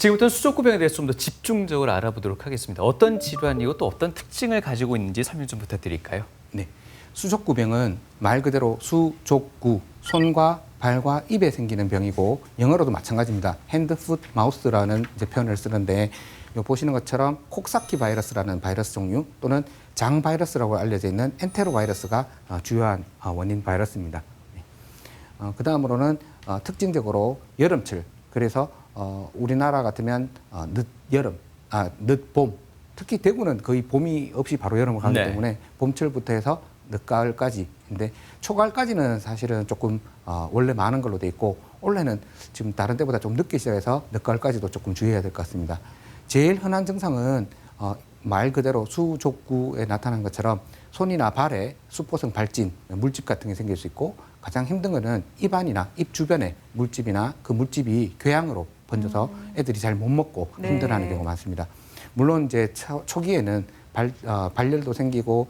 지금부터는 수족구병에 대해서 좀 더 집중적으로 알아보도록 하겠습니다. 어떤 질환이고 또 어떤 특징을 가지고 있는지 설명 좀 부탁드릴까요? 네, 수족구병은 말 그대로 수족구, 손과 발과 입에 생기는 병이고 영어로도 마찬가지입니다. 핸드, 풋, 마우스라는 이제 표현을 쓰는데 요 보시는 것처럼 콕사키 바이러스라는 바이러스 종류 또는 장 바이러스라고 알려져 있는 엔테로 바이러스가 주요한 원인 바이러스입니다. 그 다음으로는 특징적으로 여름철, 그래서 우리나라 같으면 늦여름, 늦봄, 특히 대구는 거의 봄이 없이 바로 여름을 가기 네. 때문에 봄철부터 해서 늦가을까지. 근데 초가을까지는 사실은 조금 원래 많은 걸로 돼 있고 올해는 지금 다른 때보다 좀 늦게 시작해서 늦가을까지도 조금 주의해야 될 것 같습니다. 제일 흔한 증상은 말 그대로 수족구에 나타난 것처럼 손이나 발에 수포성 발진, 물집 같은 게 생길 수 있고 가장 힘든 거는 입안이나 입 주변에 물집이나 그 물집이 궤양으로 번져서 애들이 잘 못 먹고 네. 힘들어하는 경우가 많습니다. 물론 이제 초기에는 발열도 생기고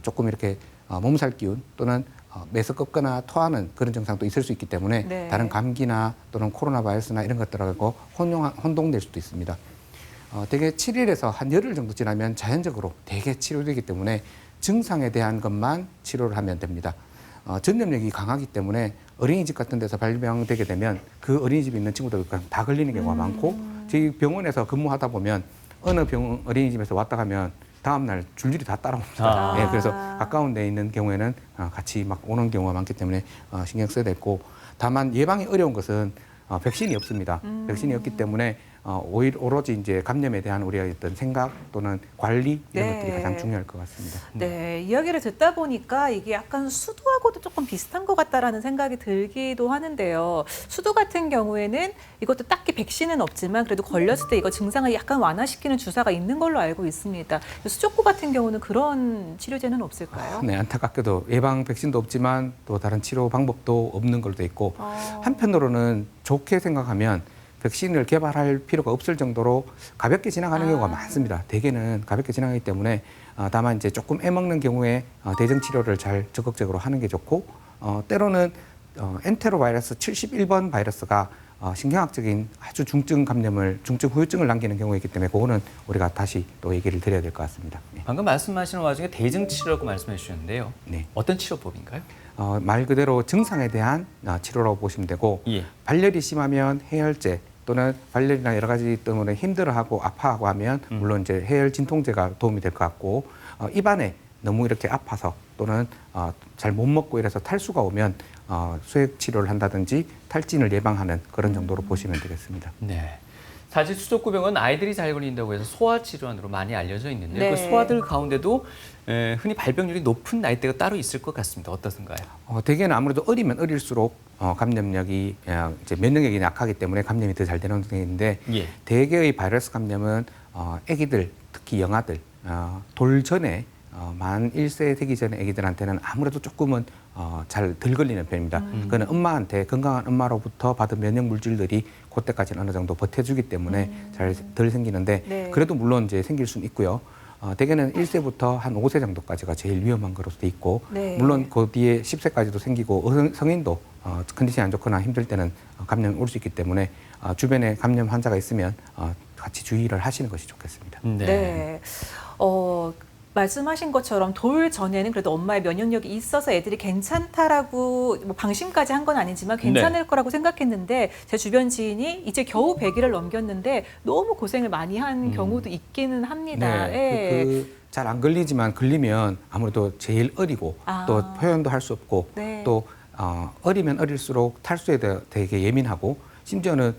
조금 이렇게 몸살 기운 또는 메스껍거나 토하는 그런 증상도 있을 수 있기 때문에 네. 다른 감기나 또는 코로나 바이러스나 이런 것들하고 혼동될 수도 있습니다. 대개 7일에서 한 열흘 정도 지나면 자연적으로 대개 치료되기 때문에 증상에 대한 것만 치료를 하면 됩니다. 전염력이 강하기 때문에 어린이집 같은 데서 발병되게 되면 그 어린이집에 있는 친구들 다 걸리는 경우가 많고 저희 병원에서 근무하다 보면 어느 어린이집에서 왔다 가면 다음날 줄줄이 다 따라옵니다. 예, 그래서 가까운 데 있는 경우에는 같이 막 오는 경우가 많기 때문에 신경 써야 됐고 다만 예방이 어려운 것은 백신이 없습니다. 백신이 없기 때문에 오로지 이제 감염에 대한 우리의 어떤 생각 또는 관리 이런 네. 것들이 가장 중요할 것 같습니다. 네, 이야기를 듣다 보니까 이게 약간 수두하고도 조금 비슷한 것 같다라는 생각이 들기도 하는데요. 수두 같은 경우에는 이것도 딱히 백신은 없지만 그래도 걸렸을 때 이거 증상을 약간 완화시키는 주사가 있는 걸로 알고 있습니다. 수족구 같은 경우는 그런 치료제는 없을까요? 네, 안타깝게도 예방 백신도 없지만 또 다른 치료 방법도 없는 걸로 돼 있고 한편으로는 좋게 생각하면 백신을 개발할 필요가 없을 정도로 가볍게 지나가는 경우가 많습니다. 대개는 가볍게 지나가기 때문에 다만 이제 조금 애먹는 경우에 대증 치료를 잘 적극적으로 하는 게 좋고 때로는 엔테로 바이러스 71번 바이러스가 신경학적인 아주 중증 후유증을 남기는 경우가 있기 때문에 그거는 우리가 다시 또 얘기를 드려야 될 것 같습니다. 네. 방금 말씀하시는 와중에 대증 치료라고 말씀해 주셨는데요. 네. 어떤 치료법인가요? 말 그대로 증상에 대한 치료라고 보시면 되고 예. 발열이 심하면 해열제 또는 발열이나 여러 가지 때문에 힘들어하고 아파하고 하면 물론 이제 해열 진통제가 도움이 될 것 같고 입안에 너무 이렇게 아파서 또는 잘 못 먹고 이래서 탈수가 오면 수액 치료를 한다든지 탈진을 예방하는 그런 정도로 보시면 되겠습니다. 네. 사실 수족구병은 아이들이 잘 걸린다고 해서 소아 질환으로 많이 알려져 있는데 네. 그 소아들 가운데도 흔히 발병률이 높은 나이대가 따로 있을 것 같습니다. 어떻습니까? 대개는 아무래도 어리면 어릴수록 감염력이 이제 면역력이 약하기 때문에 감염이 더 잘 되는 경우인데 예. 대개의 바이러스 감염은 아기들 특히 영아들 돌 전에 만 1세 되기 전에 아기들한테는 아무래도 조금은 잘 덜 걸리는 편입니다. 그거는 엄마한테 건강한 엄마로부터 받은 면역 물질들이 그때까지는 어느 정도 버텨주기 때문에 잘 덜 생기는데 네. 그래도 물론 이제 생길 수는 있고요. 대개는 1세부터 한 5세 정도까지가 제일 위험한 거로 돼 있고 네. 물론 그 뒤에 10세까지도 생기고 성인도 컨디션이 안 좋거나 힘들 때는 감염이 올 수 있기 때문에 주변에 감염 환자가 있으면 같이 주의를 하시는 것이 좋겠습니다. 네. 말씀하신 것처럼 돌 전에는 그래도 엄마의 면역력이 있어서 애들이 괜찮다라고 뭐 방심까지 한 건 아니지만 괜찮을 거라고 생각했는데 제 주변 지인이 이제 겨우 100일을 넘겼는데 너무 고생을 많이 한 경우도 있기는 합니다. 네. 잘 안 걸리지만 걸리면 아무래도 제일 어리고 또 표현도 할 수 없고 네. 또 어리면 어릴수록 탈수에 되게 예민하고 심지어는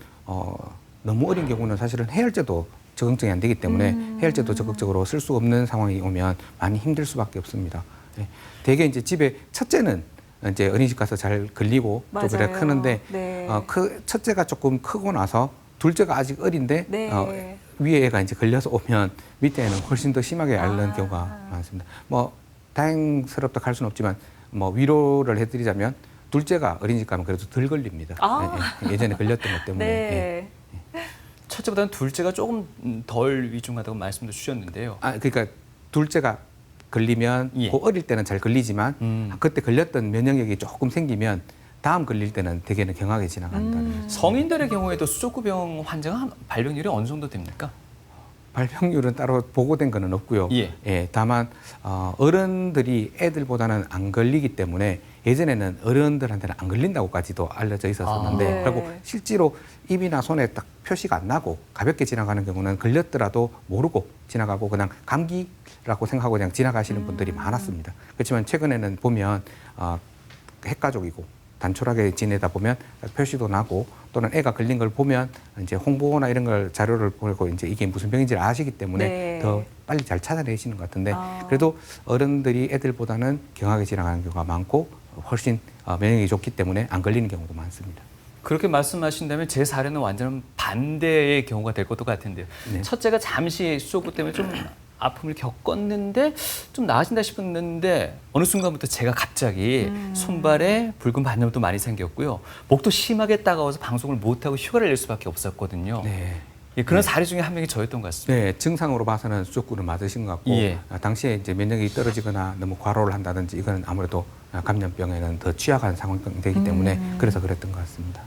너무 어린 경우는 사실은 해열제도 적응증이 안 되기 때문에 해열제도 적극적으로 쓸 수 없는 상황이 오면 많이 힘들 수밖에 없습니다. 네. 대개 이제 집에 첫째는 이제 어린이집 가서 잘 걸리고 또 그래 맞아요. 크는데 네. 첫째가 조금 크고 나서 둘째가 아직 어린데 네. 위에 애가 이제 걸려서 오면 밑에는 훨씬 더 심하게 앓는 경우가 많습니다. 뭐 다행스럽다 할 수는 없지만 뭐 위로를 해드리자면 둘째가 어린이집 가면 그래도 덜 걸립니다. 예전에 걸렸던 것 때문에. 네. 첫째보다는 둘째가 조금 덜 위중하다고 말씀도 주셨는데요. 그러니까 둘째가 걸리면 예. 그 어릴 때는 잘 걸리지만 그때 걸렸던 면역력이 조금 생기면 다음 걸릴 때는 대개는 경하게 지나간다는 성인들의 경우에도 수족구병 환자가 발병률이 어느 정도 됩니까? 발병률은 따로 보고된 거는 없고요. 예. 다만 어른들이 애들보다는 안 걸리기 때문에 예전에는 어른들한테는 안 걸린다고까지도 알려져 있었었는데 네. 그리고 실제로 입이나 손에 딱 표시가 안 나고 가볍게 지나가는 경우는 걸렸더라도 모르고 지나가고 그냥 감기라고 생각하고 그냥 지나가시는 분들이 많았습니다. 그렇지만 최근에는 보면 핵가족이고 단촐하게 지내다 보면 표시도 나고 또는 애가 걸린 걸 보면 이제 홍보나 이런 걸 자료를 보고 이제 이게 무슨 병인지를 아시기 때문에 네. 더 빨리 잘 찾아내시는 것 같은데 그래도 어른들이 애들보다는 경하게 지나가는 경우가 많고 훨씬 면역력이 좋기 때문에 안 걸리는 경우도 많습니다. 그렇게 말씀하신다면 제 사례는 완전 반대의 경우가 될 것도 같은데요. 네. 첫째가 잠시 수족구 때문에 좀 아픔을 겪었는데 좀 나아진다 싶었는데 어느 순간부터 제가 갑자기 손발에 붉은 반점도 많이 생겼고요. 목도 심하게 따가워서 방송을 못하고 휴가를 낼 수밖에 없었거든요. 네. 예, 그런 사례 중에 한 명이 저였던 것 같습니다. 네, 증상으로 봐서는 수족구를 맞으신 것 같고 예. 당시에 이제 면역이 떨어지거나 너무 과로를 한다든지 이거는 아무래도 감염병에는 더 취약한 상황이 되기 때문에 그래서 그랬던 것 같습니다.